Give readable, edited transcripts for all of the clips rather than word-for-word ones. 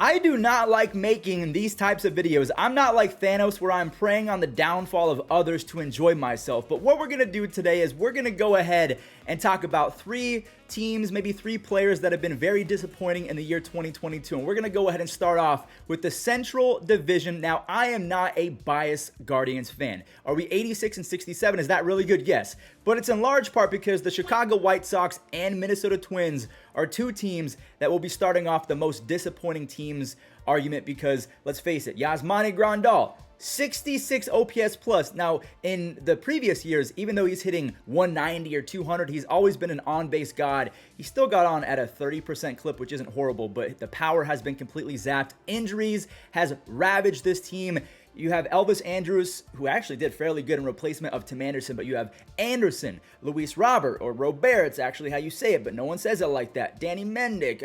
I do not like making these types of videos. I'm not like Thanos where I'm preying on the downfall of others to enjoy myself. But what we're going to do today is we're going to go ahead and talk about 3 teams, maybe 3 players that have been very disappointing in the year 2022. And we're going to go ahead and start off with the Central Division. Now, I am not a biased Guardians fan. Are we 86 and 67? Is that really good? Yes. But it's in large part because the Chicago White Sox and Minnesota Twins are 2 teams that will be starting off the most disappointing teams argument because, let's face it, Yasmani Grandal, 66 OPS plus. Now, in the previous years, even though he's hitting 190 or 200, he's always been an on-base god. He still got on at a 30% clip, which isn't horrible, but the power has been completely zapped. Injuries has ravaged this team. You have Elvis Andrus, who actually did fairly good in replacement of Tim Anderson, but you have Anderson, Luis Robert, or Robert, it's actually how you say it, but no one says it like that. Danny Mendick,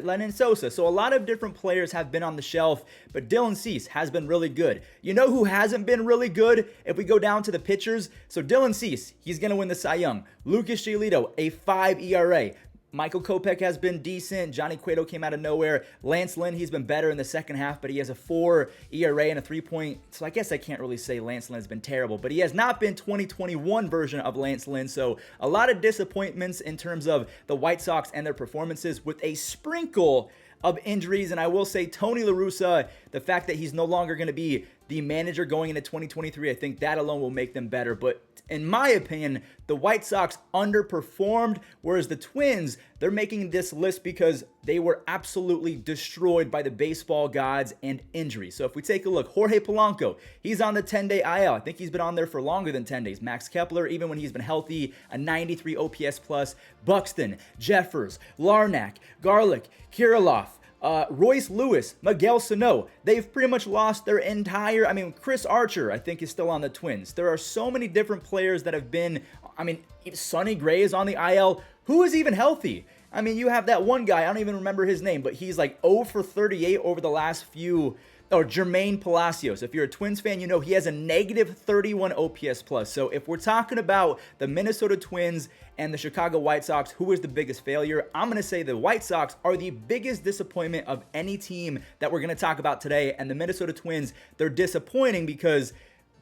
Lennon Sosa. So a lot of different players have been on the shelf, but Dylan Cease has been really good. You know who hasn't been really good if we go down to the pitchers? So Dylan Cease, he's going to win the Cy Young. Lucas Giolito, a 5 ERA. Michael Kopech has been decent. Johnny Cueto came out of nowhere. Lance Lynn, he's been better in the second half, but he has a 4 ERA and a 3 So I guess I can't really say Lance Lynn's been terrible, but he has not been 2021 version of Lance Lynn. So a lot of disappointments in terms of the White Sox and their performances with a sprinkle of injuries. And I will say Tony La Russa, the fact that he's no longer going to be the manager going into 2023, I think that alone will make them better. But in my opinion, the White Sox underperformed, whereas the Twins, they're making this list because they were absolutely destroyed by the baseball gods and injuries. So if we take a look, Jorge Polanco, he's on the 10-day IL. I think he's been on there for longer than 10 days. Max Kepler, even when he's been healthy, a 93 OPS plus. Buxton, Jeffers, Larnack, Garlick, Kirilloff, Royce Lewis, Miguel Sano, they've pretty much lost their entire, Chris Archer, I think, is still on the Twins. There are so many different players that have been, Sonny Gray is on the IL. Who is even healthy? You have that one guy, I don't even remember his name, but he's like 0 for 38 over the last few, or Jermaine Palacios. If you're a Twins fan, you know he has a negative 31 OPS plus. So if we're talking about the Minnesota Twins and the Chicago White Sox, who is the biggest failure? I'm going to say the White Sox are the biggest disappointment of any team that we're going to talk about today. And the Minnesota Twins, they're disappointing because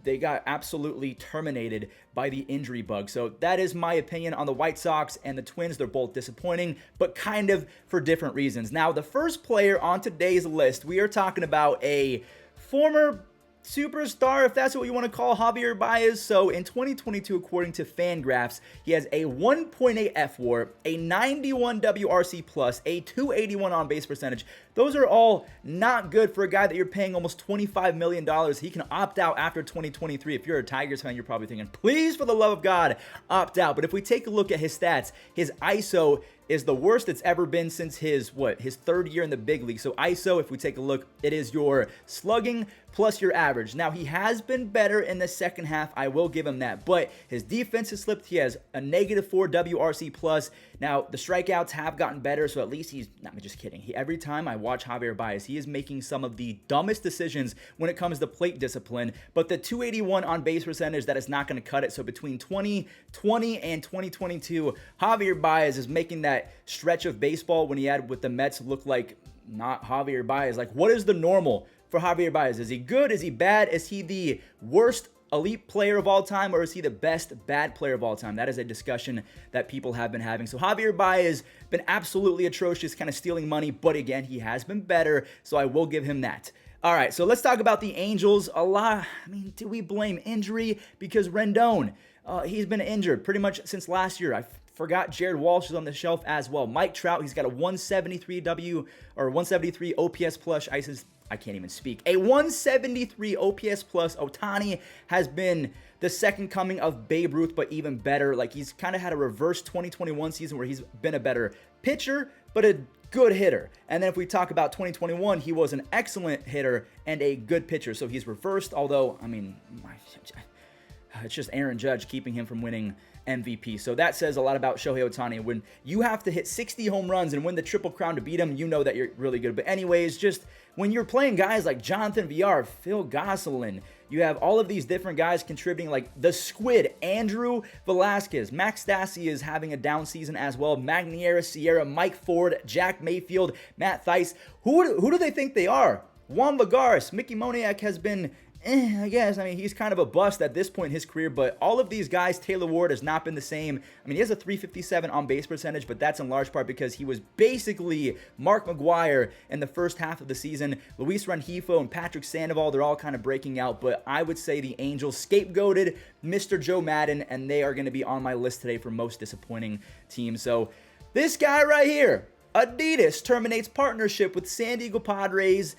they got absolutely terminated by the injury bug. So that is my opinion on the White Sox and the Twins. They're both disappointing, but kind of for different reasons. Now, the first player on today's list, we are talking about a former superstar, if that's what you want to call Javier Baez. So in 2022, according to Fangraphs, he has a 1.8 F-WAR, a 91 WRC+, plus, a 281 on-base percentage. Those are all not good for a guy that you're paying almost $25 million. He can opt out after 2023. If you're a Tigers fan, you're probably thinking, please, for the love of God, opt out. But if we take a look at his stats, his ISO is the worst it's ever been since his 3rd year in the big league. So ISO, if we take a look, it is your slugging plus your average. Now, he has been better in the second half. I will give him that. But his defense has slipped. He has a negative 4 WRC+. plus. Now, the strikeouts have gotten better, so at least he's, not just kidding. Every time I watch Javier Baez, he is making some of the dumbest decisions when it comes to plate discipline. But the 281 on base percentage, that is not going to cut it. So between 2020 and 2022, Javier Baez is making that stretch of baseball when he had with the Mets look like not Javier Baez. Like, what is the normal for Javier Baez? Is he good? Is he bad? Is he the worst elite player of all time, or is he the best bad player of all time? That is a discussion that people have been having. So Javier Baez been absolutely atrocious, kind of stealing money, but again, he has been better, so I will give him that. All right, so let's talk about the Angels. Do we blame injury? Because Rendon, he's been injured pretty much since last year. I forgot Jared Walsh is on the shelf as well. Mike Trout, he's got a 173 OPS plus. I can't even speak. A 173 OPS plus. Ohtani has been the second coming of Babe Ruth, but even better. Like, he's kind of had a reverse 2021 season where he's been a better pitcher, but a good hitter. And then if we talk about 2021, he was an excellent hitter and a good pitcher. So he's reversed, although, it's just Aaron Judge keeping him from winning MVP. So that says a lot about Shohei Ohtani. When you have to hit 60 home runs and win the Triple Crown to beat him, you know that you're really good. But anyways, just when you're playing guys like Jonathan Villar, Phil Gosselin, you have all of these different guys contributing, like the Squid, Andrew Velasquez, Max Stassi is having a down season as well, Magniera Sierra, Mike Ford, Jack Mayfield, Matt Theis. Who do they think they are? Juan Lagares, Mickey Moniak has been I guess. I mean, he's kind of a bust at this point in his career, but all of these guys, Taylor Ward has not been the same. I mean, he has a .357 on base percentage, but that's in large part because he was basically Mark McGwire in the first half of the season. Luis Rengifo and Patrick Sandoval, they're all kind of breaking out, but I would say the Angels scapegoated Mr. Joe Madden, and they are going to be on my list today for most disappointing teams. So this guy right here, Adidas terminates partnership with San Diego Padres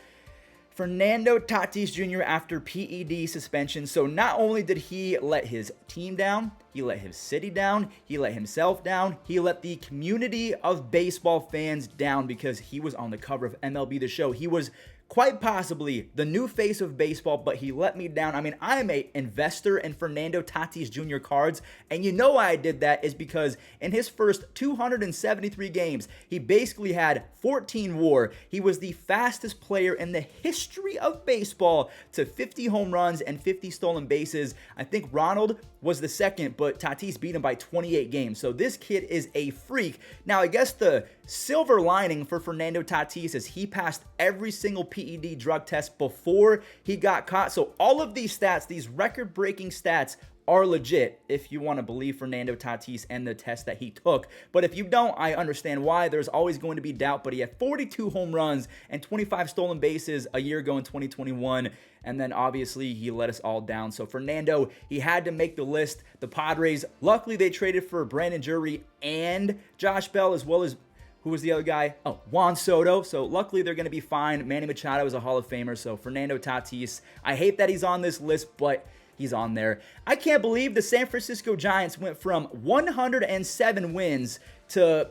Fernando Tatis Jr. after PED suspension. So not only did he let his team down, he let his city down, he let himself down, he let the community of baseball fans down because he was on the cover of MLB The Show. He was quite possibly the new face of baseball, but he let me down. I mean, I am an investor in Fernando Tatis Jr. cards, and you know why I did that is because in his first 273 games, he basically had 14 WAR. He was the fastest player in the history of baseball to 50 home runs and 50 stolen bases. I think Ronald was the second, but Tatis beat him by 28 games. So this kid is a freak. Now, I guess the silver lining for Fernando Tatis is he passed every single PED drug test before he got caught. So all of these stats, these record-breaking stats, are legit if you want to believe Fernando Tatis and the test that he took. But if you don't, I understand why. There's always going to be doubt, but he had 42 home runs and 25 stolen bases a year ago in 2021. And then obviously he let us all down. So Fernando, he had to make the list. The Padres, luckily they traded for Brandon Drury and Josh Bell, as well as who was the other guy? Oh, Juan Soto. So luckily they're going to be fine. Manny Machado is a Hall of Famer. So Fernando Tatis, I hate that he's on this list, but he's on there. I can't believe the San Francisco Giants went from 107 wins to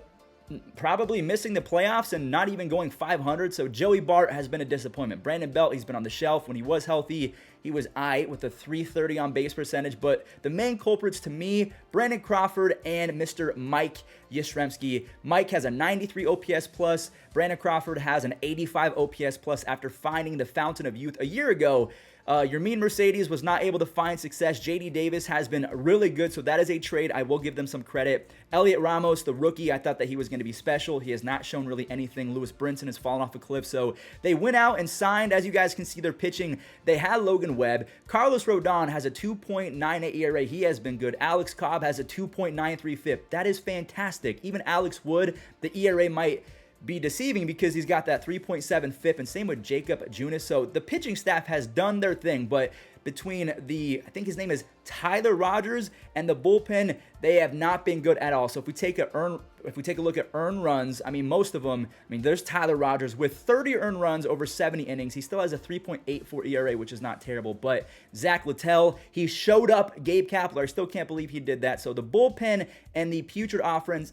probably missing the playoffs and not even going 500. So Joey Bart has been a disappointment. Brandon Belt, he's been on the shelf. When he was healthy, he was aight with a .330 on base percentage. But the main culprits to me, Brandon Crawford and Mr. Mike Yastrzemski. Mike has a 93 OPS plus. Brandon Crawford has an 85 OPS plus after finding the fountain of youth a year ago. Yermin Mercedes was not able to find success. JD Davis has been really good, so that is a trade. I will give them some credit. Elliot Ramos, the rookie, I thought that he was going to be special. He has not shown really anything. Lewis Brinson has fallen off a cliff, so they went out and signed. As you guys can see, their pitching. They had Logan Webb. Carlos Rodon has a 2.98 ERA. He has been good. Alex Cobb has a 2.93 FIP. That is fantastic. Even Alex Wood, the ERA might be deceiving because he's got that 3.7 FIP, and same with Jacob Junis. So the pitching staff has done their thing, but between I think his name is Tyler Rogers, and the bullpen, they have not been good at all. So if we take a look at earned runs, I mean, most of them, I mean, there's Tyler Rogers with 30 earned runs over 70 innings. He still has a 3.84 ERA, which is not terrible. But Zach Littell, he showed up. Gabe Kapler, I still can't believe he did that. So the bullpen and the putrid offense,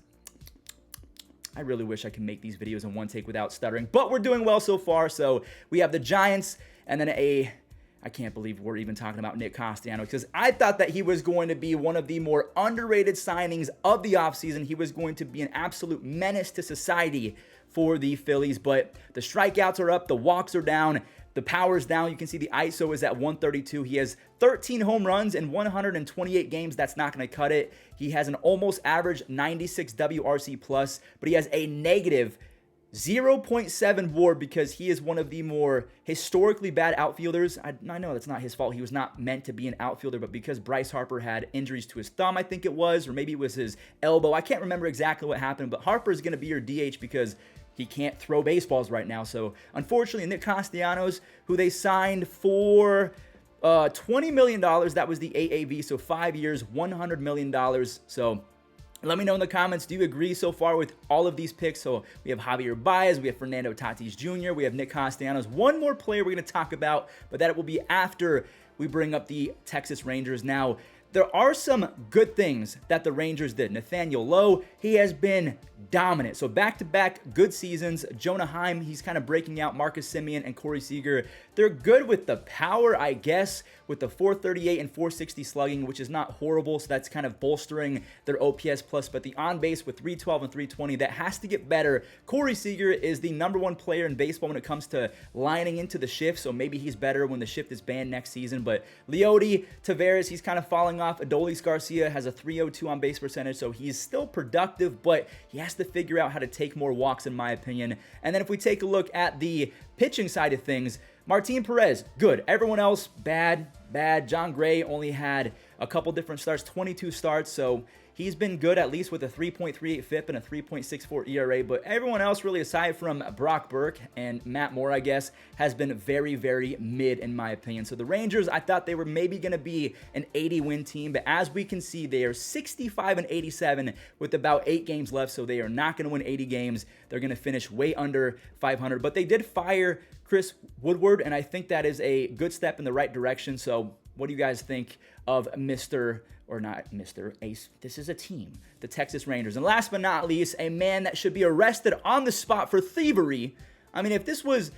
I really wish I could make these videos in one take without stuttering, but we're doing well so far. So we have the Giants, and then I can't believe we're even talking about Nick Castellanos, because I thought that he was going to be one of the more underrated signings of the offseason. He was going to be an absolute menace to society for the Phillies, but the strikeouts are up, the walks are down, the power's down. You can see the ISO is at 132. He has 13 home runs in 128 games. That's not going to cut it. He has an almost average 96 WRC plus, but he has a negative 0.7 WAR because he is one of the more historically bad outfielders. I know that's not his fault. He was not meant to be an outfielder, but because Bryce Harper had injuries to his thumb, I think it was, or maybe it was his elbow. I can't remember exactly what happened, but Harper is going to be your DH because he can't throw baseballs right now. So unfortunately, Nick Castellanos, who they signed for $20 million, that was the AAV, so 5 years, $100 million. So let me know in the comments, do you agree so far with all of these picks? So we have Javier Baez, we have Fernando Tatis Jr., we have Nick Castellanos. One more player we're going to talk about, but that will be after we bring up the Texas Rangers. Now, there are some good things that the Rangers did. Nathaniel Lowe, he has been dominant. So back-to-back good seasons. Jonah Heim, he's kind of breaking out. Marcus Semien and Corey Seager, they're good with the power, I guess, with the 438 and 460 slugging, which is not horrible. So that's kind of bolstering their OPS plus. But the on-base with 312 and 320, that has to get better. Corey Seager is the #1 player in baseball when it comes to lining into the shift. So maybe he's better when the shift is banned next season. But Leody Taveras, he's kind of falling off. Adolis Garcia has a 302 on base percentage, so he's still productive, but he has to figure out how to take more walks, in my opinion. And then if we take a look at the pitching side of things, Martin Perez, good. Everyone else, bad. John Gray only had a couple different starts, 22 starts, so he's been good, at least with a 3.38 FIP and a 3.64 ERA, but everyone else, really, aside from Brock Burke and Matt Moore, I guess, has been very, very mid, in my opinion. So the Rangers, I thought they were maybe going to be an 80-win team, but as we can see, they are 65 and 87 with about 8 games left, so they are not going to win 80 games. They're going to finish way under 500, but they did fire Chris Woodward, and I think that is a good step in the right direction. So what do you guys think of Ace? This is a team, the Texas Rangers. And last but not least, a man that should be arrested on the spot for thievery. I mean, if this was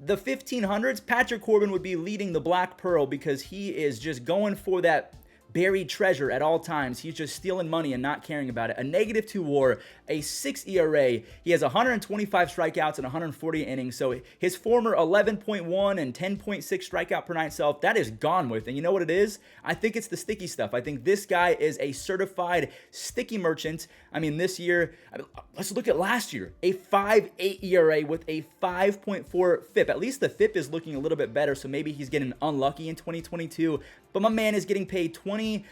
the 1500s, Patrick Corbin would be leading the Black Pearl, because he is just going for that buried treasure at all times. He's just stealing money and not caring about it. A -2 WAR, a 6 ERA. He has 125 strikeouts and 140 innings. So his former 11.1 and 10.6 strikeout per nine self, that is gone with. And you know what it is? I think it's the sticky stuff. I think this guy is a certified sticky merchant. I mean, this year, let's look at last year. A 5.8 ERA with a 5.4 FIP. At least the FIP is looking a little bit better, so maybe he's getting unlucky in 2022. But my man is getting paid $20+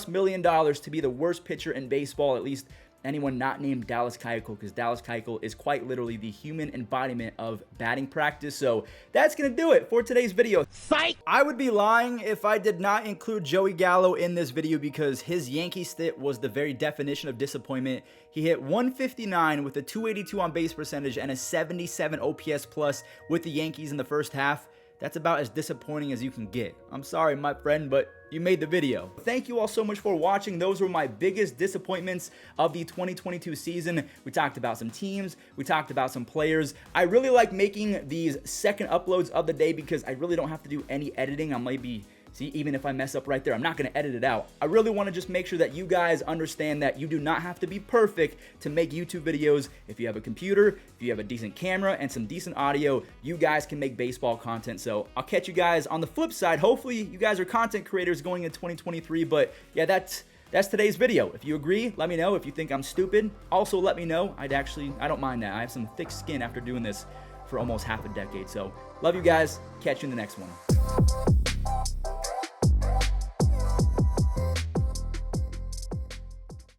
million to be the worst pitcher in baseball, at least anyone not named Dallas Keuchel, because Dallas Keuchel is quite literally the human embodiment of batting practice. So that's going to do it for today's video. Psych! I would be lying if I did not include Joey Gallo in this video, because his Yankee stint was the very definition of disappointment. He hit 159 with a 282 on base percentage and a 77 OPS plus with the Yankees in the first half. That's about as disappointing as you can get. I'm sorry, my friend, but you made the video. Thank you all so much for watching. Those were my biggest disappointments of the 2022 season. We talked about some teams. We talked about some players. I really like making these second uploads of the day, because I really don't have to do any editing. I might be... See, even if I mess up right there, I'm not going to edit it out. I really want to just make sure that you guys understand that you do not have to be perfect to make YouTube videos. If you have a computer, if you have a decent camera and some decent audio, you guys can make baseball content. So I'll catch you guys on the flip side. Hopefully you guys are content creators going into 2023. But yeah, that's today's video. If you agree, let me know. If you think I'm stupid, also let me know. I don't mind that. I have some thick skin after doing this for almost half a decade. So love you guys. Catch you in the next one.